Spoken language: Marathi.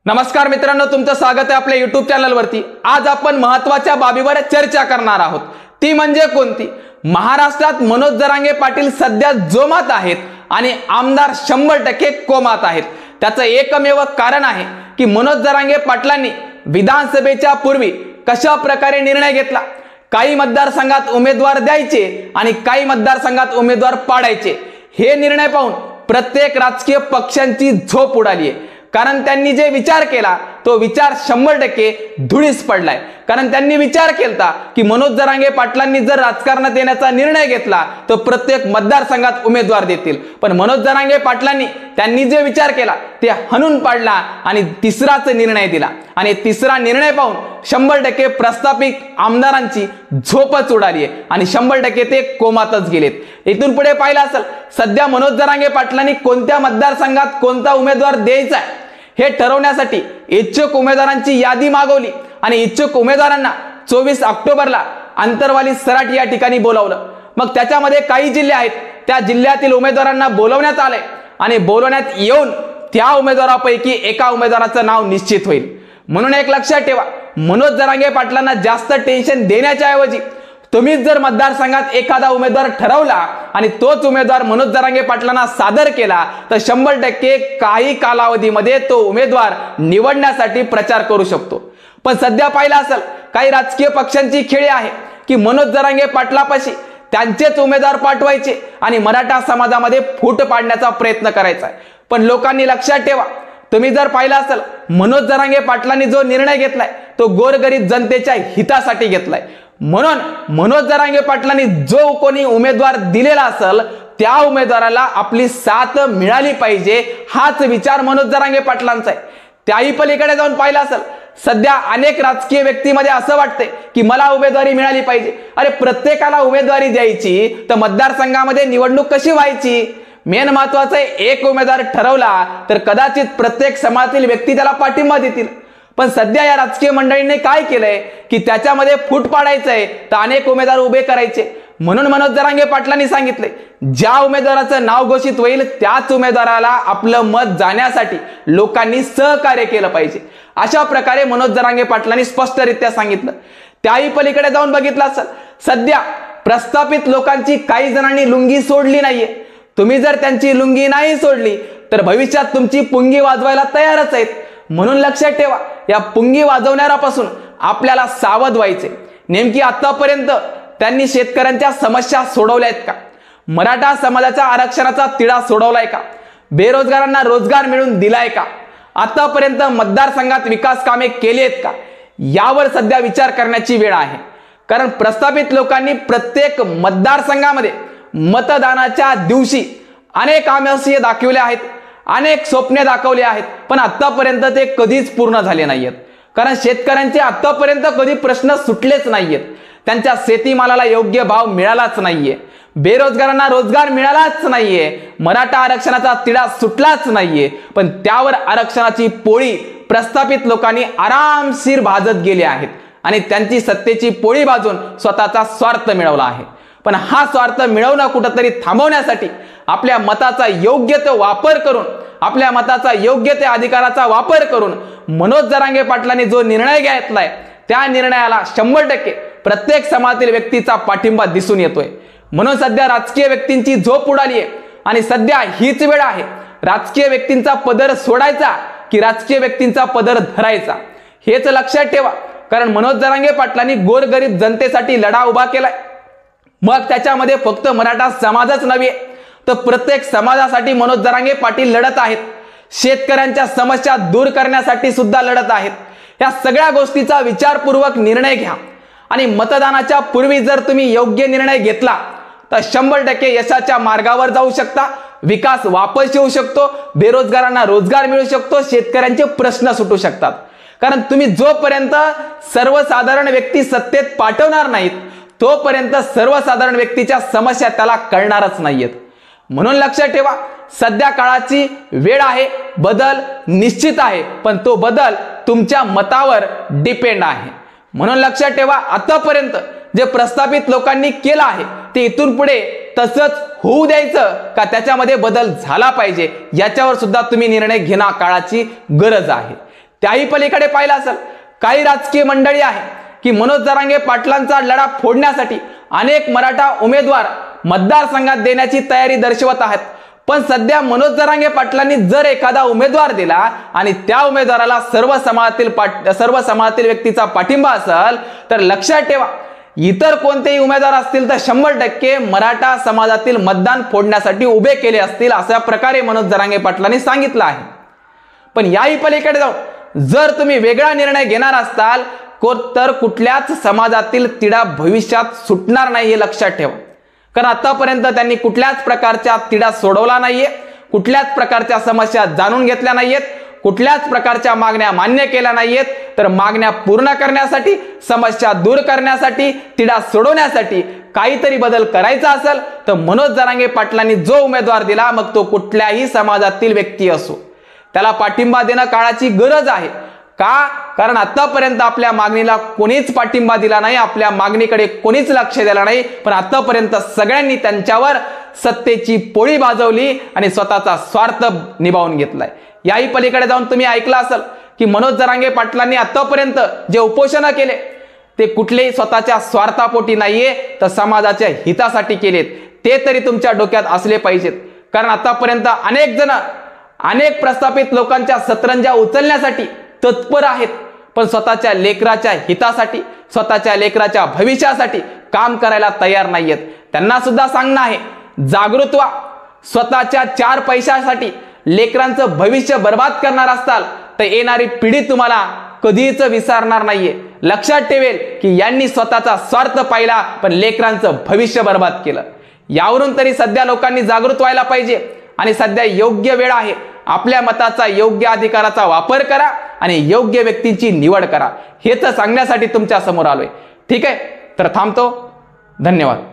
नमस्कार मित्रांनो, तुमचं स्वागत आहे आपल्या YouTube चॅनलवरती। आज आपण महत्त्वाच्या बाबीवर चर्चा करणार आहोत। ती म्हणजे कोणती? महाराष्ट्रात मनोज जरांगे पाटील सध्या जोमात आहेत आणि आमदार 100% कोमात आहेत। त्याचं एकमेव कारण आहे की मनोज जरांगे पाटलांनी विधानसभेच्या पूर्वी कशा प्रकारे निर्णय घेतला। काही मतदारसंघात उमेदवार द्यायचे आणि काही मतदारसंघात उमेदवार पाडायचे। हे निर्णय पाहून प्रत्येक राजकीय पक्षांची झोप उडाली आहे। कारण त्यांनी जे विचार केला तो विचार 100% धुळीस पडलाय। कारण त्यांनी विचार केलता की मनोज जरांगे पाटलांनी जर राजकारणात येण्याचा निर्णय घेतला तर प्रत्येक मतदारसंघात उमेदवार देतील, पण मनोज जरांगे पाटलांनी त्यांनी जे विचार केला ते हणून पाडला आणि तिसराच निर्णय दिला। आणि तिसरा निर्णय पाहून 100% प्रस्थापित आमदारांची झोपच उडाली आहे आणि 100% ते कोमातच गेलेत। इथून पुढे पाहिलं असेल, सध्या मनोज जरांगे पाटलांनी कोणत्या मतदारसंघात कोणता उमेदवार द्यायचा आहे हे ठरवण्यासाठी इच्छुक उमेदवारांची यादी मागवली आणि इच्छुक उमेदवारांना 24 ऑक्टोबरला अंतरवाली सराट या ठिकाणी बोलावलं। मग त्याच्यामध्ये काही जिल्हे आहेत, त्या जिल्ह्यातील उमेदवारांना बोलवण्यात आले आणि बोलवण्यात येऊन त्या उमेदवारापैकी एका उमेदवाराचं नाव निश्चित होईल। म्हणून एक लक्षात ठेवा, मनोज जरांगे पाटलांना जास्त टेन्शन देण्याच्या ऐवजी तुम्ही जर मतदारसंघात एखादा उमेदवार ठरवला आणि तोच उमेदवार मनोज जरांगे पाटलांना सादर केला तर 100% काही कालावधीमध्ये तो उमेदवार निवडण्यासाठी प्रचार करू शकतो। पण सध्या पाहिलं असेल, काही राजकीय पक्षांची खेळी आहे की मनोज जरांगे पाटलापाशी त्यांचेच उमेदवार पाठवायचे आणि मराठा समाजामध्ये फूट पाडण्याचा प्रयत्न करायचा आहे। पण लोकांनी लक्षात ठेवा, तुम्ही जर पाहिलं असेल, मनोज जरांगे पाटलांनी जो निर्णय घेतलाय तो गोरगरीब जनतेच्या हितासाठी घेतलाय। म्हणून मनोज जरांगे पाटलांनी जो कोणी उमेदवार दिलेला असेल त्या उमेदवाराला आपली साथ मिळाली पाहिजे, हाच विचार मनोज जरांगे पाटलांचा आहे। त्याही पलीकडे जाऊन पाहिलं असेल, सध्या अनेक राजकीय व्यक्तीमध्ये असं वाटतंय की मला उमेदवारी मिळाली पाहिजे। अरे, प्रत्येकाला उमेदवारी द्यायची तर मतदारसंघामध्ये निवडणूक कशी व्हायची? मेन महत्वाचं आहे, एक उमेदवार ठरवला तर कदाचित प्रत्येक समाजातील व्यक्ती त्याला पाठिंबा देतील। पण सध्या या राजकीय मंडळींनी काय केलंय की त्याच्यामध्ये फूट पाडायचंय तर अनेक उमेदवार उभे करायचे। म्हणून मनोज जरांगे पाटलांनी सांगितले, ज्या उमेदवाराचं नाव घोषित होईल त्याच उमेदवाराला आपलं मत जाण्यासाठी लोकांनी सहकार्य केलं पाहिजे। अशा प्रकारे मनोज जरांगे पाटलांनी स्पष्टरित्या सांगितलं। त्याही पलीकडे जाऊन बघितलं असेल, सध्या प्रस्थापित लोकांची काही जणांनी लुंगी सोडली नाहीये। तुम्ही जर त्यांची लुंगी नाही सोडली तर भविष्यात तुमची पुंगी वाजवायला तयारच आहेत। म्हणून लक्षात ठेवा, या पुंगी वाजवणाऱ्यापासून आपल्याला सावध व्हायचे। नेमकी आतापर्यंत त्यांनी शेतकऱ्यांच्या समस्या सोडवल्या आहेत का? मराठा समाजाच्या आरक्षणाचा तिढा सोडवलाय का? बेरोजगारांना रोजगार मिळवून दिलाय का? आतापर्यंत मतदारसंघात विकास कामे केली आहेत का? यावर सध्या विचार करण्याची वेळ आहे। कारण प्रस्थापित लोकांनी प्रत्येक मतदारसंघामध्ये मतदानाच्या दिवशी अनेक आमिषे दाखवले आहेत, अनेक स्वप्ने दाखवली आहेत, पण आतापर्यंत ते कधीच पूर्ण झाले नाहीयेत। कारण शेतकऱ्यांचे आतापर्यंत कधी प्रश्न सुटलेच नाहीयेत। त्यांच्या शेतीमालाला योग्य भाव मिळालाच नाहीये, बेरोजगारांना रोजगार मिळालाच नाहीये, मराठा आरक्षणाचा तिढा सुटलाच नाहीये। पण त्यावर आरक्षणाची पोळी प्रस्थापित लोकांनी आरामशीर भाजत गेले आहेत आणि त्यांची सत्तेची पोळी भाजून स्वतःचा स्वार्थ मिळवला आहे। पण हा स्वार्थ मिळवणं कुठंतरी थांबवण्यासाठी आपल्या मताचा योग्य ते वापर करून, आपल्या मताचा योग्य ते अधिकाराचा वापर करून मनोज जरांगे पाटलांनी जो निर्णय घेतलाय त्या निर्णयाला 100% प्रत्येक समाजातील व्यक्तीचा पाठिंबा दिसून येतोय। म्हणून सध्या राजकीय व्यक्तींची झोप उडाली आहे आणि सध्या हीच वेळ आहे राजकीय व्यक्तींचा पदर सोडायचा की राजकीय व्यक्तींचा पदर धरायचा, हेच लक्षात ठेवा। कारण मनोज जरांगे पाटलांनी गोरगरीब जनतेसाठी लढा उभा केलाय। मग त्याच्यामध्ये फक्त मराठा समाजच नव्हे तर प्रत्येक समाजासाठी मनोज जरांगे पाटील लढत आहेत। शेतकऱ्यांच्या समस्या दूर करण्यासाठी सुद्धा लढत आहेत। या सगळ्या गोष्टीचा विचारपूर्वक निर्णय घ्या आणि मतदानाच्या पूर्वी जर तुम्ही योग्य निर्णय घेतला तर 100% यशाच्या मार्गावर जाऊ शकता, विकास वापस येऊ शकतो, बेरोजगारांना रोजगार मिळू शकतो, शेतकऱ्यांचे प्रश्न सुटू शकतात। कारण तुम्ही जोपर्यंत सर्वसाधारण व्यक्ती सत्तेत पाठवणार नाहीत तोपर्यंत सर्वसाधारण व्यक्तीच्या समस्या त्याला कळणारच नाहीयेत। म्हणून लक्षात ठेवा, सध्या काळाची वेळ आहे, बदल निश्चित आहे, पण तो बदल तुमच्या मतावर डिपेंड आहे। म्हणून लक्षात ठेवा, आतापर्यंत जे प्रस्थापित लोकांनी केलं आहे ते इथून पुढे तसंच होऊ द्यायचं का त्याच्यामध्ये बदल झाला पाहिजे याच्यावर सुद्धा तुम्ही निर्णय घेणं काळाची गरज आहे। त्याही पलीकडे पाहिलं असेल काही राजकीय मंडळी आहे की मनोज जरांगे पाटलांचा लढा फोडण्यासाठी अनेक मराठा उमेदवार मतदारसंघात देण्याची तयारी दर्शवत आहेत। पण सध्या मनोज जरांगे पाटलांनी जर एखादा उमेदवार दिला आणि त्या उमेदवाराला सर्व समाजातील व्यक्तीचा पाठिंबा असेल तर लक्षात ठेवा इतर कोणतेही उमेदवार असतील तर 100% मराठा समाजातील मतदान फोडण्यासाठी उभे केले असतील अशा प्रकारे मनोज जरांगे पाटलांनी सांगितलं आहे। पण याही पलीकडे जाऊन जर तुम्ही वेगळा निर्णय घेणार असाल तर कुठल्याच समाजातील तिढा भविष्यात सुटणार नाही हे लक्षात ठेवा। कारण आतापर्यंत त्यांनी कुठल्याच प्रकारचा तिढा सोडवला नाहीये, कुठल्याच प्रकारच्या समस्या जाणून घेतल्या नाहीयेत, कुठल्याच प्रकारच्या मागण्या मान्य केल्या नाहीयेत। तर मागण्या पूर्ण करण्यासाठी, समस्या दूर करण्यासाठी, तिढा सोडवण्यासाठी काहीतरी बदल करायचा असेल तर मनोज जरांगे पाटलांनी जो उमेदवार दिला मग तो कुठल्याही समाजातील व्यक्ती असो त्याला पाठिंबा देणं काळाची गरज आहे। का? कारण आतापर्यंत आपल्या मागणीला कोणीच पाठिंबा दिला नाही, आपल्या मागणीकडे कोणीच लक्ष दिलं नाही। पण आतापर्यंत सगळ्यांनी त्यांच्यावर सत्तेची पोळी भाजवली आणि स्वतःचा स्वार्थ निभावून घेतलाय। याही पलीकडे जाऊन तुम्ही ऐकलं असेल की मनोज जरांगे पाटलांनी आतापर्यंत जे उपोषण केले ते कुठलेही स्वतःच्या स्वार्थापोटी नाहीये तर समाजाच्या हितासाठी केलेत। ते तरी तुमच्या डोक्यात असले पाहिजेत। कारण आतापर्यंत अनेक जण अनेक प्रस्थापित लोकांच्या सतरंजा उचलण्यासाठी तत्पर आहेत पण स्वतःच्या लेकराच्या हितासाठी, स्वतःच्या लेकराच्या भविष्यासाठी काम करायला तयार नाहीयेत। त्यांना सुद्धा सांगणं आहे जागृत व्हा। स्वतःच्या 4 पैशासाठी लेकरांचं भविष्य बर्बाद करणार असाल तर येणारी पिढी तुम्हाला कधीच विसरणार नाहीये। लक्षात ठेवेल की यांनी स्वतःचा स्वार्थ पाहिला पण लेकरांचं भविष्य बर्बाद केलं। यावरून तरी सध्या लोकांनी जागृत व्हायला पाहिजे आणि सध्या योग्य वेळ आहे। आपल्या मताचा योग्य अधिकाराचा वापर करा आणि योग्य व्यक्तींची निवड करा हेच सांगण्यासाठी तुमच्या समोर आलोय। ठीक आहे, तर थांबतो। धन्यवाद।